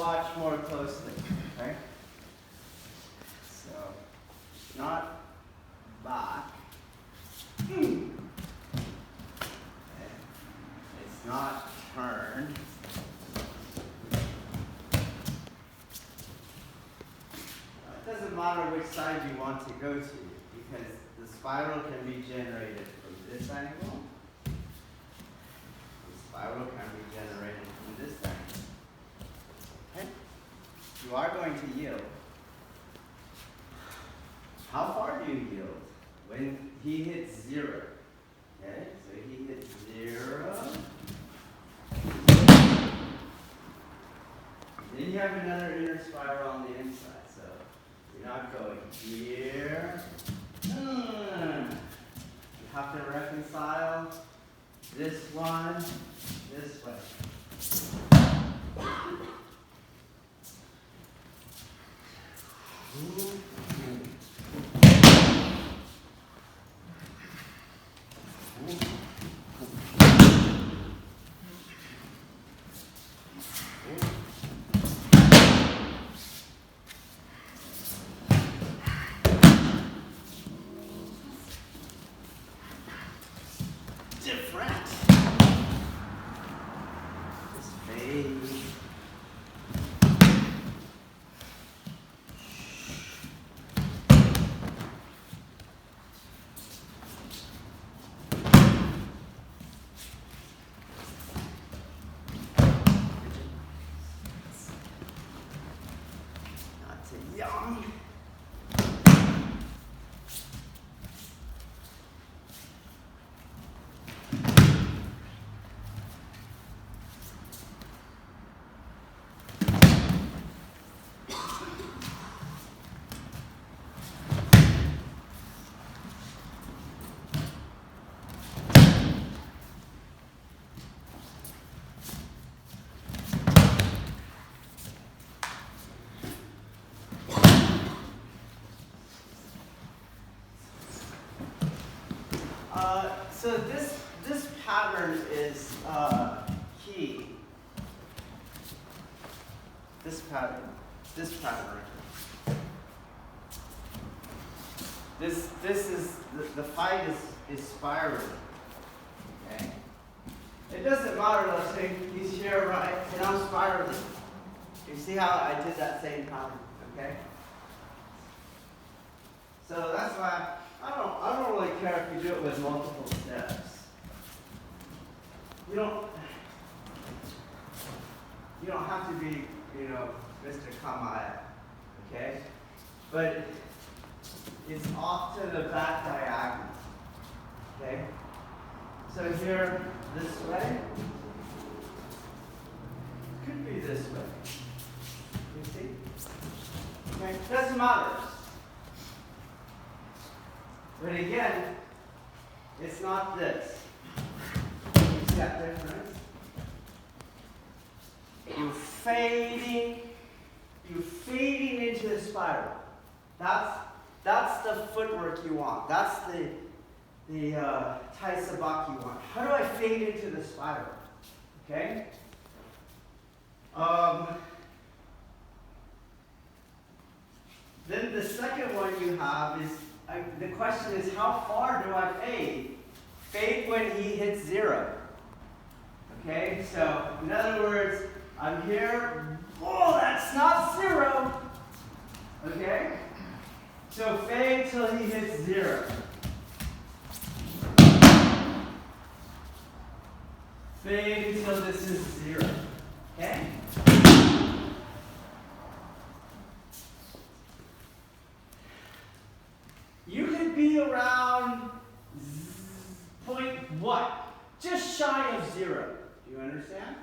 watch more closely, okay? So, not back. Okay. It's not turn. It doesn't matter which side you want to go to, because the spiral can be generated from this angle. The spiral can be generated from this angle. Okay? You are going to yield. How far do you yield? When he hits 0. Okay? So he hits 0. Then you have another inner spiral on the inside. So you're not going here. You have to reconcile this one this way. Different. Just fade. Not too young. So this pattern is key. This pattern. This is the fight is spiraling. Okay. It doesn't matter. Let's say he's here, right, and I'm spiraling. You see how I did that same pattern? Okay. So that's why I don't really care if you do it with multiple steps. You don't have to be, Mr. Kamaya, okay? But it's off to the back diagonal, okay? So here, this way, could be this way. You see? Okay, doesn't matter. But again, it's not this. You see that difference? You're fading into the spiral. That's the footwork you want. That's the Tai Sabaki you want. How do I fade into the spiral? Okay? Then the second one you have is, the question is, how far do I fade? Fade when he hits 0. Okay, so in other words, I'm here. Oh, that's not 0. Okay, so fade till he hits 0. Fade until this is 0. Okay. You could be around point what? Just shy of 0. Do you understand?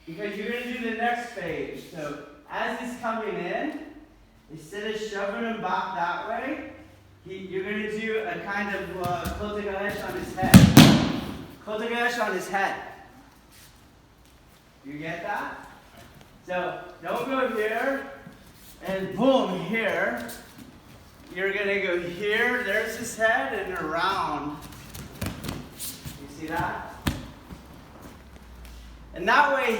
Because you're going to do the next phase. So as he's coming in, instead of shoving him back that way, you're going to do a kind of kotegaeshi on his head. Kotegaeshi on his head. You get that? So don't go here and boom here. You're going to go here, there's his head, and around. You see that? And that way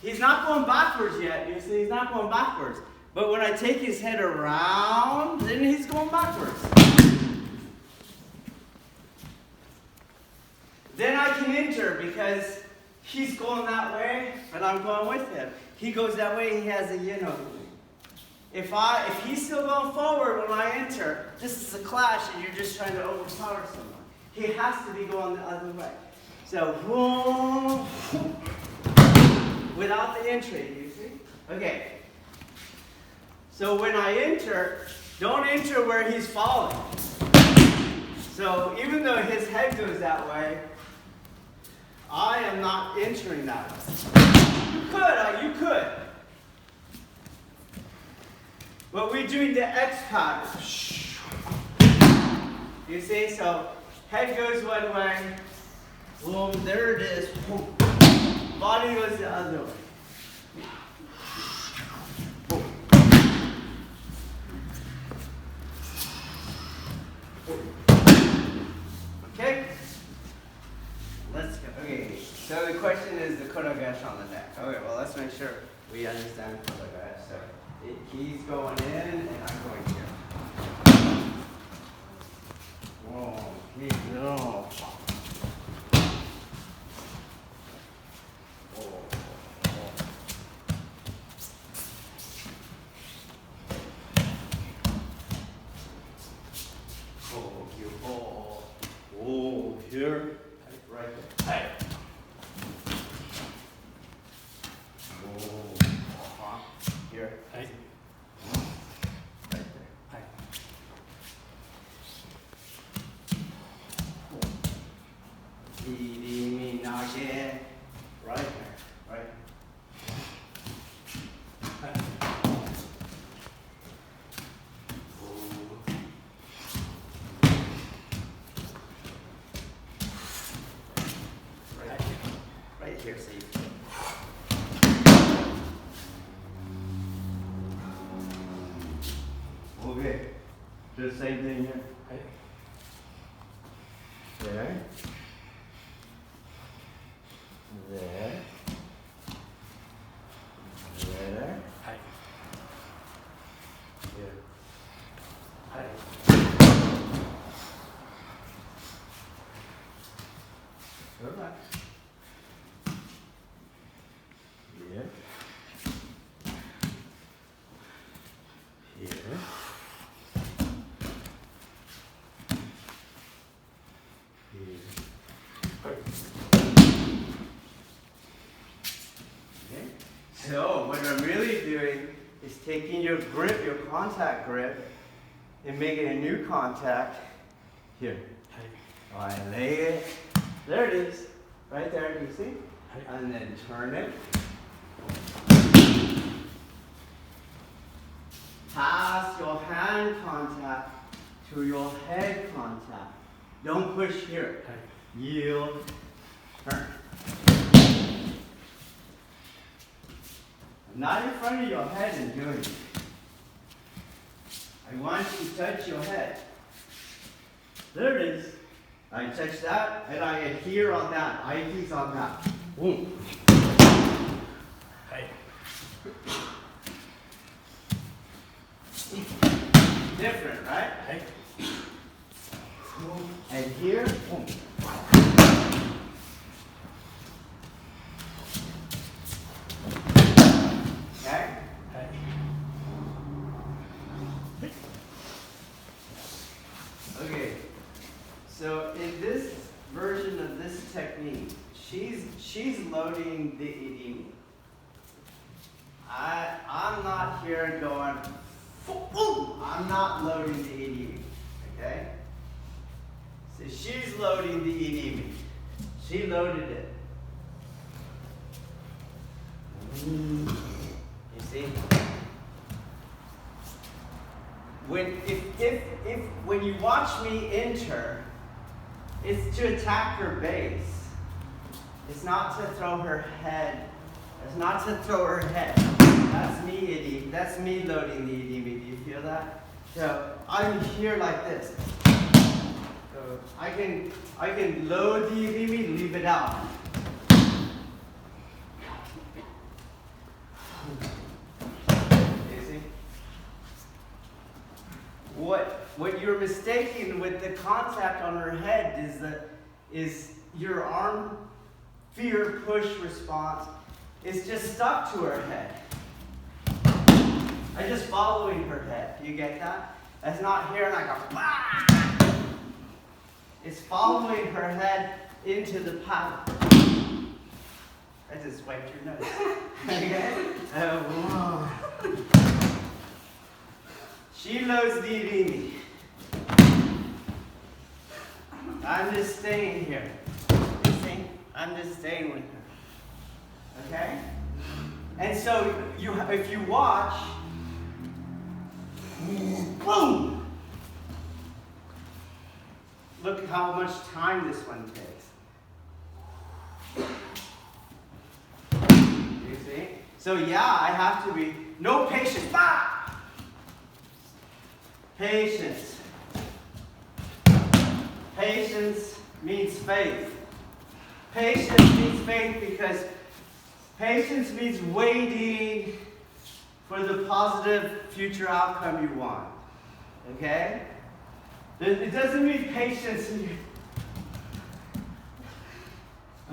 He's not going backwards yet. You see, he's not going backwards. But when I take his head around, then he's going backwards. Then I can enter because he's going that way, and I'm going with him. He goes that way, he has a yin over me. If he's still going forward when I enter, this is a clash and you're just trying to overpower someone. He has to be going the other way. So, boom, without the entry, you see? Okay. So when I enter, don't enter where he's falling. So even though his head goes that way, I am not entering that way. You could. But we're doing the X pattern. You see, so head goes one way, boom, there it is, boom. Body goes the other way. Boom. Okay? Let's go. Okay, so the question is the kodogaeshi on the neck. Okay, well, let's make sure we understand kodogaeshi. So he's going in and I'm going here. Whoa, no. Here, right there. Hey. Here. Hey. Right there. Hey. Right there. Right. Hey. Here, see. Okay. Do the same thing here. Okay. There. There. There. Hi. Here. Hi. Relax. Here. Here. Here. Okay. So what I'm really doing is taking your grip, your contact grip, and making a new contact here. I lay it. There it is. Right there, you see? And then turn it. Pass your hand contact to your head contact. Don't push here. Yield. Turn. Not in front of your head and doing it. I want you to touch your head. There it is. I touch that and I adhere on that. I adhere on that. Boom. Hey. Different, right? Hey. And here, boom. Okay? Hey. Okay. So in this version of this technique, she's loading the idimi. I'm not here going, I'm not loading the idimi, okay? So she's loading the idimi. She loaded it. You see? When you watch me enter, it's to attack her base. It's not to throw her head. It's not to throw her head. That's me, idimi. That's me loading the idimi. Do you feel that? So I'm here like this. So I can load the idimi, leave it out. what you're mistaking with the contact on her head is your arm fear push response is just stuck to her head. I'm just following her head. Do you get that? That's not here and I go, bah! It's following her head into the paddle. I just wiped your nose. Okay? She loves leaving me. I'm just staying here. You see? I'm just staying with her. Okay? And so if you watch, boom! Look how much time this one takes. You see? So yeah, I have to be, no patience. Ah! Patience. Patience means faith. Patience means faith because patience means waiting for the positive future outcome you want. Okay? It doesn't mean patience.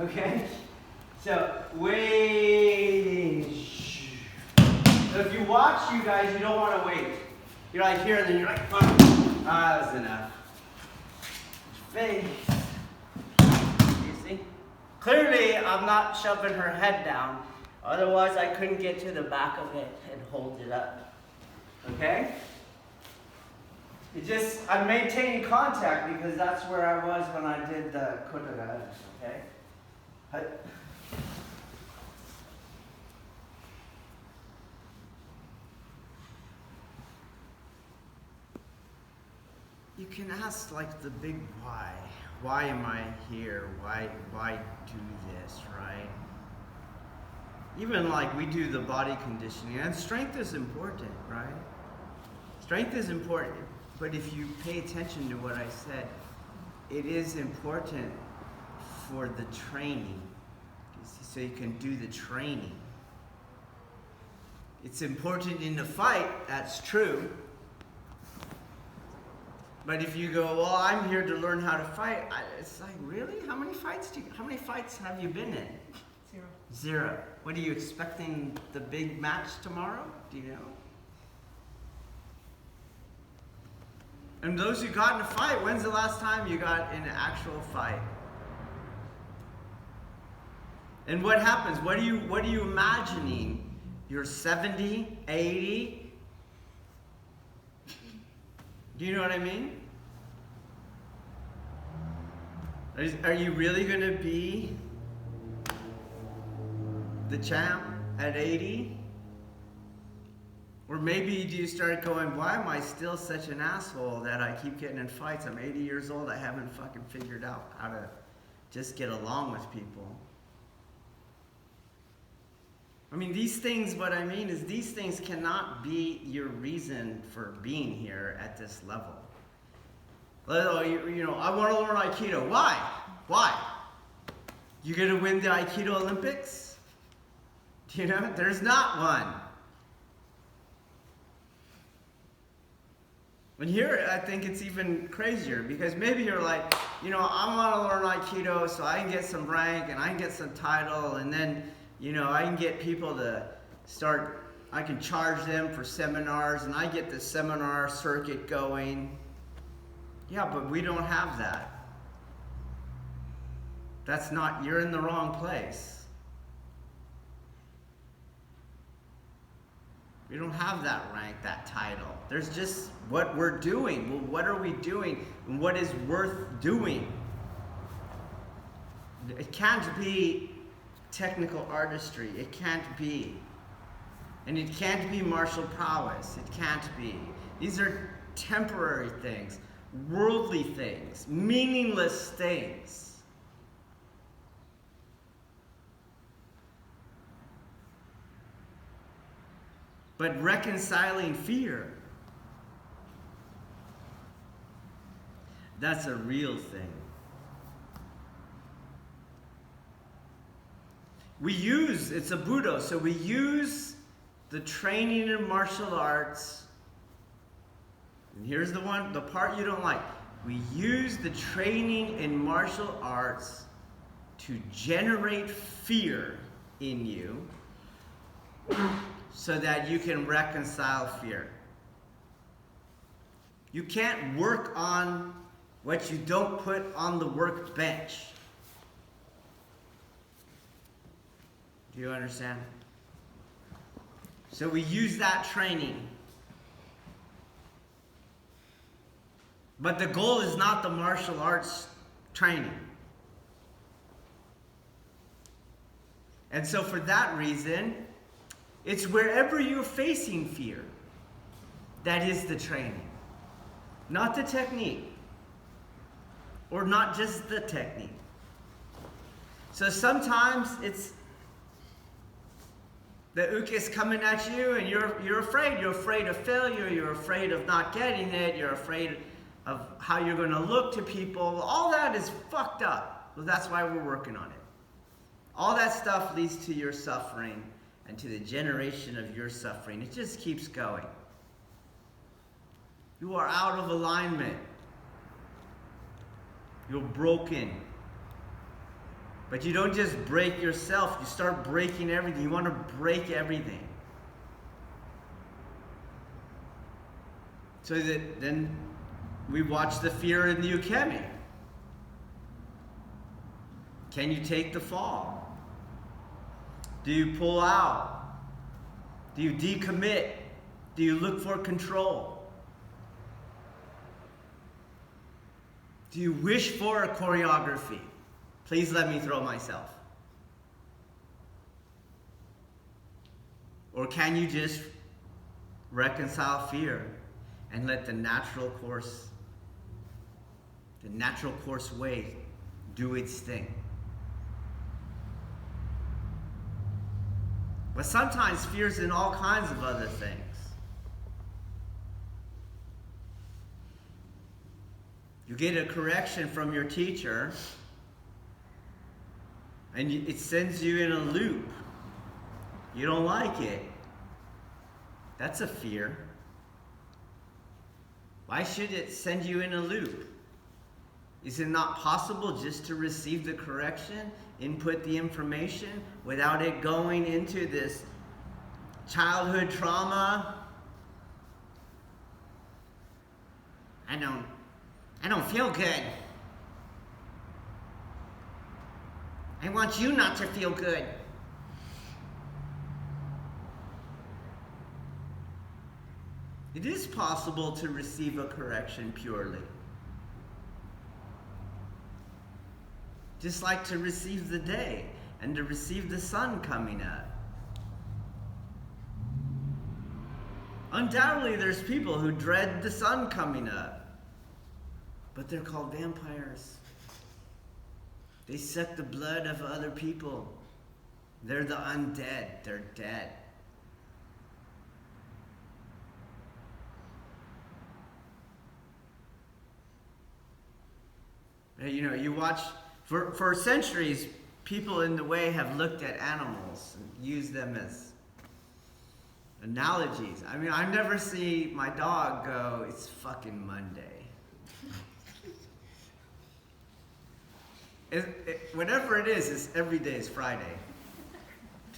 Okay? So, waiting. So if you watch, you guys, you don't want to wait. You're like here, and then you're like, oh, that was enough. Faith. You see? Clearly, I'm not shoving her head down. Otherwise, I couldn't get to the back of it and hold it up. Okay? I'm maintaining contact because that's where I was when I did the kotoga. Okay? You can ask like the big why. Why am I here? Why do this, right? Even like we do the body conditioning, and strength is important, right? Strength is important, but if you pay attention to what I said, it is important for the training, so you can do the training. It's important in the fight, that's true. But if you go, well, I'm here to learn how to fight, it's like, really? How many fights have you been in? Zero. What are you expecting, the big match tomorrow? Do you know? And those who got in a fight, when's the last time you got in an actual fight? And what happens? What are you imagining? You're 70, 80? Do you know what I mean? Are you really going to be the champ at 80? Or maybe do you start going, why am I still such an asshole that I keep getting in fights? I'm 80 years old, I haven't fucking figured out how to just get along with people. I mean, these things, what I mean is these things cannot be your reason for being here at this level. You know, I want to learn Aikido. Why? Why? You going to win the Aikido Olympics? You know, there's not one. And here, I think it's even crazier because maybe you're like, you know, I want to learn Aikido so I can get some rank and I can get some title and then, you know, I can get people to start, I can charge them for seminars and I get the seminar circuit going. Yeah, but we don't have that. That's not, you're in the wrong place. We don't have that rank, that title. There's just what we're doing. Well, what are we doing? And what is worth doing? It can't be technical artistry. It can't be. And it can't be martial prowess. It can't be. These are temporary things, worldly things, meaningless things. But reconciling fear, that's a real thing. It's a Budo, so we use the training in martial arts, And here's the part you don't like. We use the training in martial arts to generate fear in you so that you can reconcile fear. You can't work on what you don't put on the workbench. Do you understand? So we use that training. But the goal is not the martial arts training. And so for that reason, it's wherever you're facing fear, that is the training. Not the technique. Or not just the technique. So sometimes it's the uke is coming at you and you're afraid. You're afraid of failure. You're afraid of not getting it. You're afraid of how you're going to look to people. All that is fucked up. Well, that's why we're working on it. All that stuff leads to your suffering and to the generation of your suffering. It just keeps going. You are out of alignment. You're broken. But you don't just break yourself. You start breaking everything. You want to break everything. So that then we watch the fear in the ukemi. Can you take the fall? Do you pull out? Do you decommit? Do you look for control? Do you wish for a choreography? Please let me throw myself. Or can you just reconcile fear and let the natural course way do its thing? But sometimes fear's in all kinds of other things. You get a correction from your teacher, and it sends you in a loop. You don't like it. That's a fear. Why should it send you in a loop? Is it not possible just to receive the correction, input the information, without it going into this childhood trauma? I don't feel good. I want you not to feel good. It is possible to receive a correction purely. Just like to receive the day and to receive the sun coming up. Undoubtedly, there's people who dread the sun coming up. But they're called vampires. They suck the blood of other people. They're the undead. They're dead. You know, you watch, for centuries, people in the way have looked at animals and used them as analogies. I mean, I never see my dog go, it's fucking Monday. Whatever it is, every day is Friday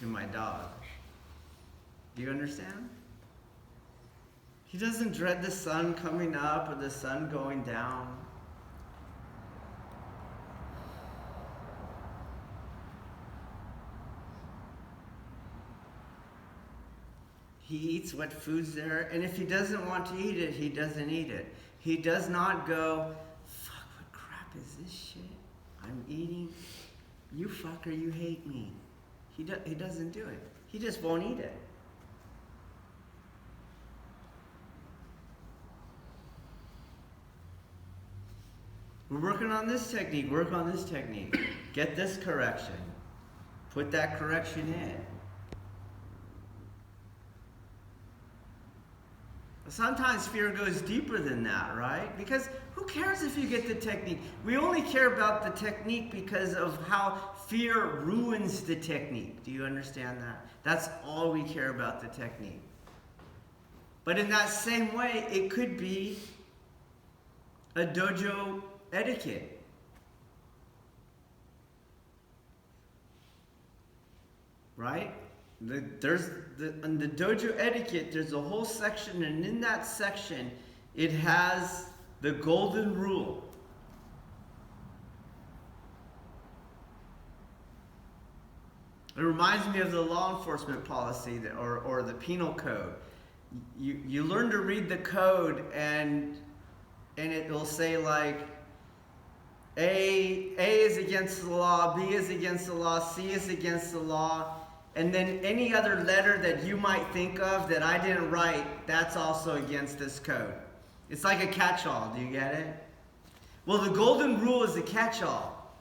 to my dog. Do you understand? He doesn't dread the sun coming up or the sun going down. He eats what food's there, and if he doesn't want to eat it, he doesn't eat it. He does not go, fuck, what crap is this shit I'm eating? You fucker, you hate me. He doesn't do it. He just won't eat it. We're working on this technique. Work on this technique. Get this correction. Put that correction in. Sometimes fear goes deeper than that, right? Because who cares if you get the technique? We only care about the technique because of how fear ruins the technique. Do you understand that? That's all we care about, the technique. But in that same way, it could be a dojo etiquette. Right? In the dojo etiquette, there's a whole section, and in that section, it has the golden rule. It reminds me of the law enforcement policy or the penal code. You learn to read the code, and it will say like, A is against the law, B is against the law, C is against the law, and then any other letter that you might think of that I didn't write, that's also against this code. It's like a catch-all. Do you get it? Well, the golden rule is a catch-all.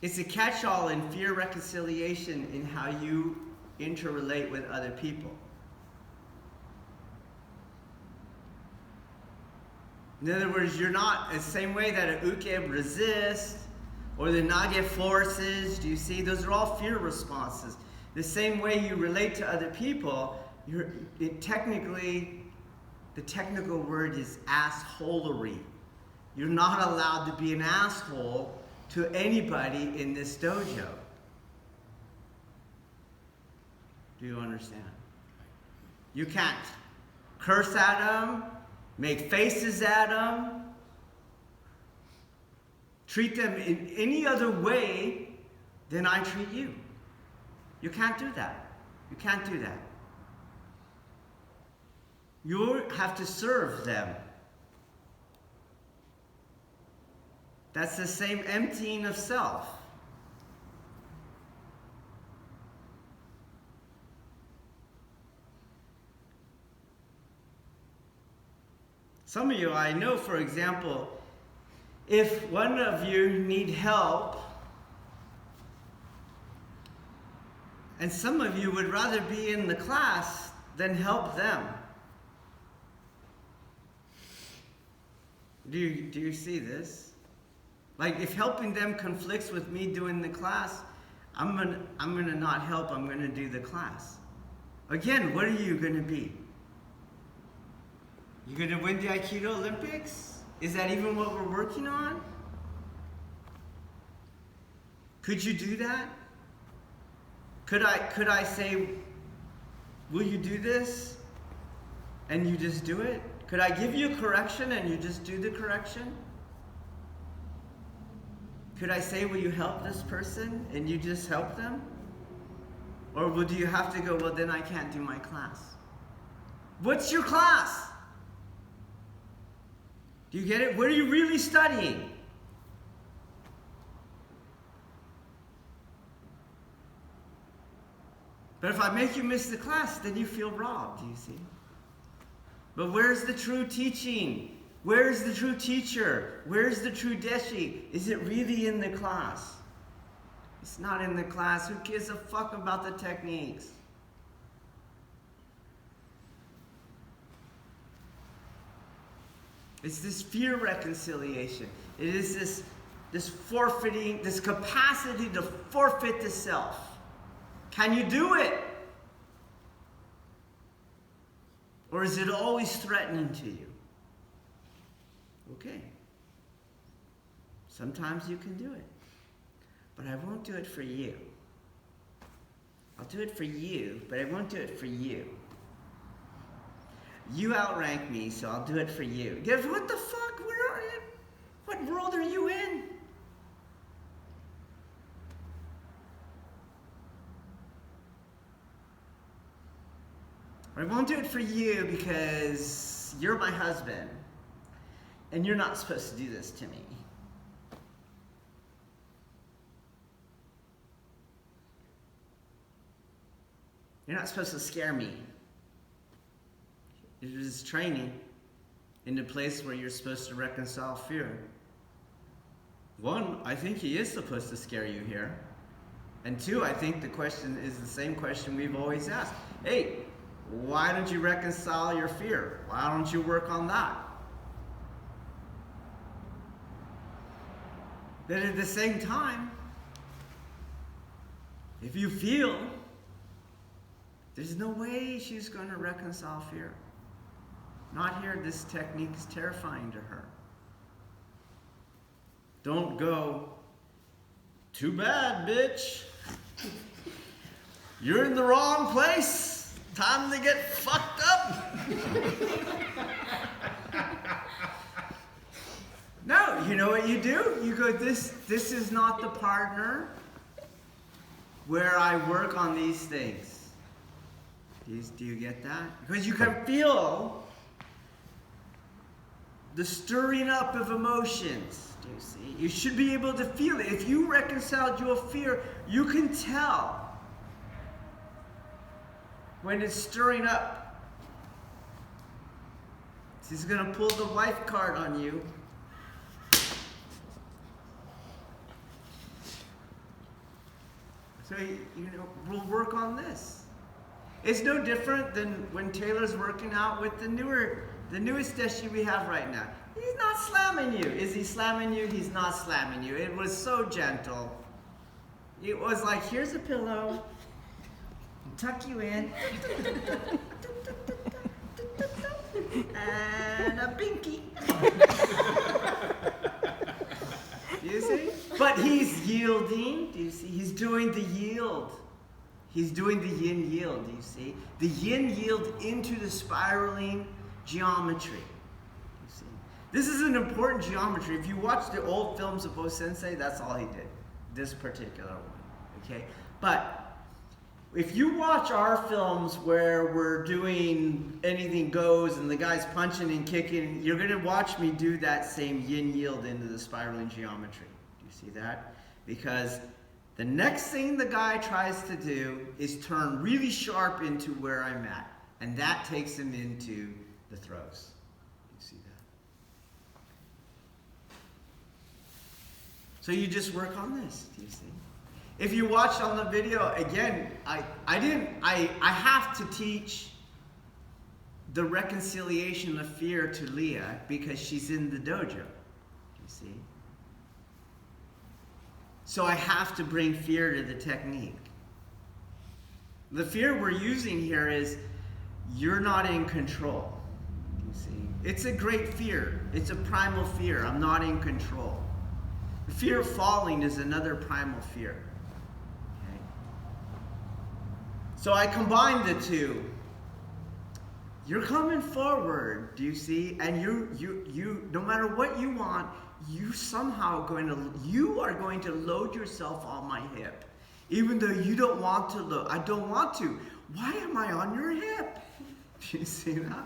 It's a catch-all in fear reconciliation in how you interrelate with other people. In other words, you're not the same way that a uke resists or the nage forces. Do you see? Those are all fear responses. The same way you relate to other people, technically, the technical word is assholery. You're not allowed to be an asshole to anybody in this dojo. Do you understand? You can't curse at them, make faces at them, treat them in any other way than I treat you. You can't do that. You can't do that. You have to serve them. That's the same emptying of self. Some of you, I know, for example, if one of you need help, and some of you would rather be in the class than help them. Do you see this? Like, if helping them conflicts with me doing the class, I'm gonna not help, I'm gonna do the class. Again, what are you gonna be? You gonna win the Aikido Olympics? Is that even what we're working on? Could you do that? Could I say, will you do this? And you just do it? Could I give you a correction and you just do the correction? Could I say, will you help this person? And you just help them? Or do you have to go, well, then I can't do my class? What's your class? Do you get it? What are you really studying? But if I make you miss the class, then you feel robbed, do you see? But where's the true teaching? Where's the true teacher? Where's the true deshi? Is it really in the class? It's not in the class. Who gives a fuck about the techniques? It's this fear reconciliation. It is this forfeiting, this capacity to forfeit the self. Can you do it? Or is it always threatening to you? Okay. Sometimes you can do it. But I won't do it for you. I'll do it for you, but I won't do it for you. You outrank me, so I'll do it for you. What the fuck? Where are you? What world are you in? I won't do it for you because you're my husband, and you're not supposed to do this to me. You're not supposed to scare me. It is training in the place where you're supposed to reconcile fear. One, I think he is supposed to scare you here. And two, I think the question is the same question we've always asked. Hey, why don't you reconcile your fear? Why don't you work on that? But at the same time, if you feel There's no way she's going to reconcile fear. Not here. This technique is terrifying to her. Don't go, too bad, bitch. You're in the wrong place. Time to get fucked up. No, you know what you do? You go, this is not the partner where I work on these things. Do you get that? Because you can feel the stirring up of emotions. Do you see? You should be able to feel it. If you reconciled your fear, you can tell when it's stirring up. He's going to pull the wife card on you. So, we'll work on this. It's no different than when Taylor's working out with the newest deshi we have right now. He's not slamming you. Is he slamming you? He's not slamming you. It was so gentle. It was like, here's a pillow. Tuck you in. And a binky. Do you see? But he's yielding. Do you see? He's doing the yield. He's doing the Yin-Yield. Do you see? The Yin-Yield into the spiraling geometry. You see? This is an important geometry. If you watch the old films of Osensei, that's all he did. This particular one. Okay? But if you watch our films where we're doing anything goes and the guy's punching and kicking, you're going to watch me do that same Yin-Yield into the spiraling geometry. Do you see that? Because the next thing the guy tries to do is turn really sharp into where I'm at. And that takes him into the throws. You see that? So you just work on this. Do you see? If you watched on the video, again, I have to teach the reconciliation of fear to Leah because she's in the dojo. You see? So I have to bring fear to the technique. The fear we're using here is you're not in control. You see? It's a great fear. It's a primal fear. I'm not in control. The fear of falling is another primal fear. Okay? So I combine the two. You're coming forward, do you see? And you no matter what you want, you are going to load yourself on my hip. Even though you don't want to load. I don't want to. Why am I on your hip? Do you see that?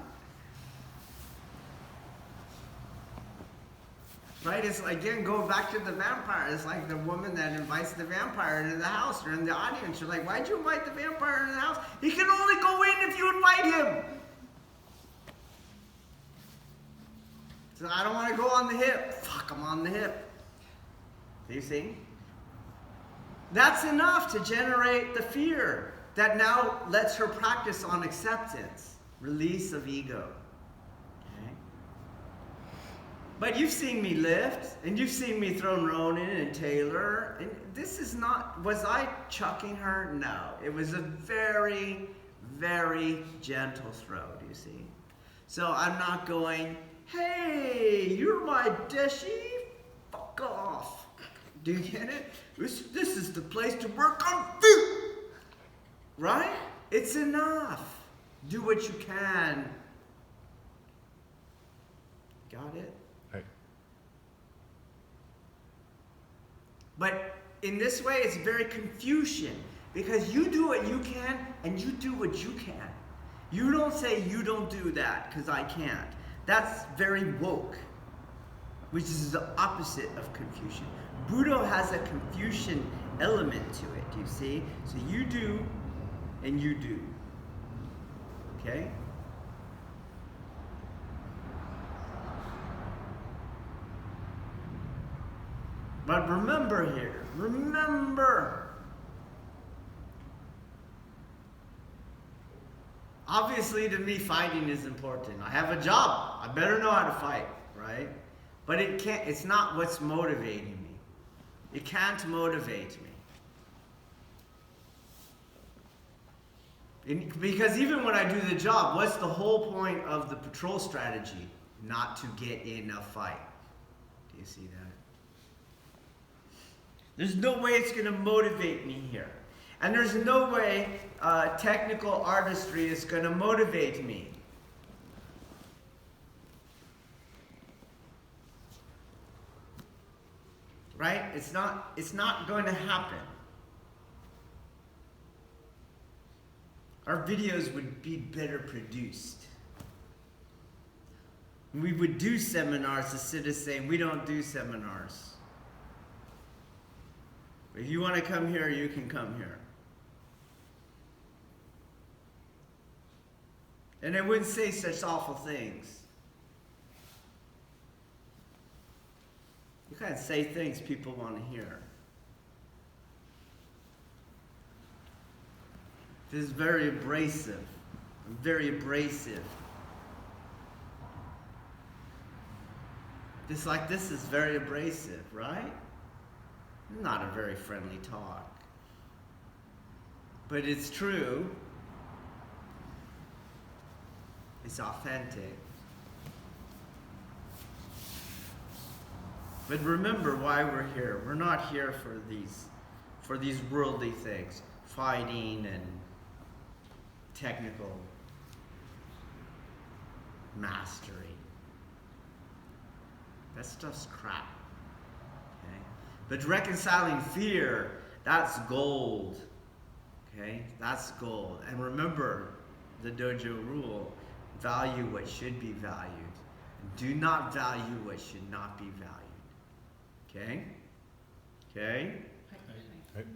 Right? It's like, again, going back to the vampire. It's like the woman that invites the vampire into the house or in the audience. You're like, why'd you invite the vampire into the house? He can only go in if you invite him. So I don't want to go on the hip. Fuck, I'm on the hip. Do you see? That's enough to generate the fear that now lets her practice on acceptance, release of ego. Okay? But you've seen me lift, and you've seen me throw Ronan and Taylor, and this is not, was I chucking her? No. It was a very, very gentle throw, do you see? So I'm not going, hey, you're my deshi, fuck off. Do you get it? This is the place to work on fear. Right? It's enough. Do what you can. Got it? Right. But in this way, it's very Confucian. Because you do what you can, and you do what you can. You don't say, you don't do that, because I can't. That's very woke, which is the opposite of Confucian. Budo has a Confucian element to it, you see? So you do, and you do. Okay? But remember here, remember. Obviously, to me, fighting is important. I have a job. I better know how to fight, right? But it's not what's motivating me. It can't motivate me. Because even when I do the job, what's the whole point of the patrol strategy? Not to get in a fight. Do you see that? There's no way it's going to motivate me here. And there's no way technical artistry is going to motivate me. Right? It's not going to happen. Our videos would be better produced. We would do seminars instead of saying we don't do seminars. If you want to come here, you can come here. And I wouldn't say such awful things. You can't say things people want to hear. This is very abrasive. Very abrasive. This is very abrasive, right? Not a very friendly talk. But it's true. It's authentic. But remember why we're here. We're not here for these worldly things. Fighting and technical mastery. That stuff's crap. Okay? But reconciling fear, that's gold. Okay? That's gold. And remember the dojo rule. Value what should be valued. Do not value what should not be valued. Okay? Okay? Okay.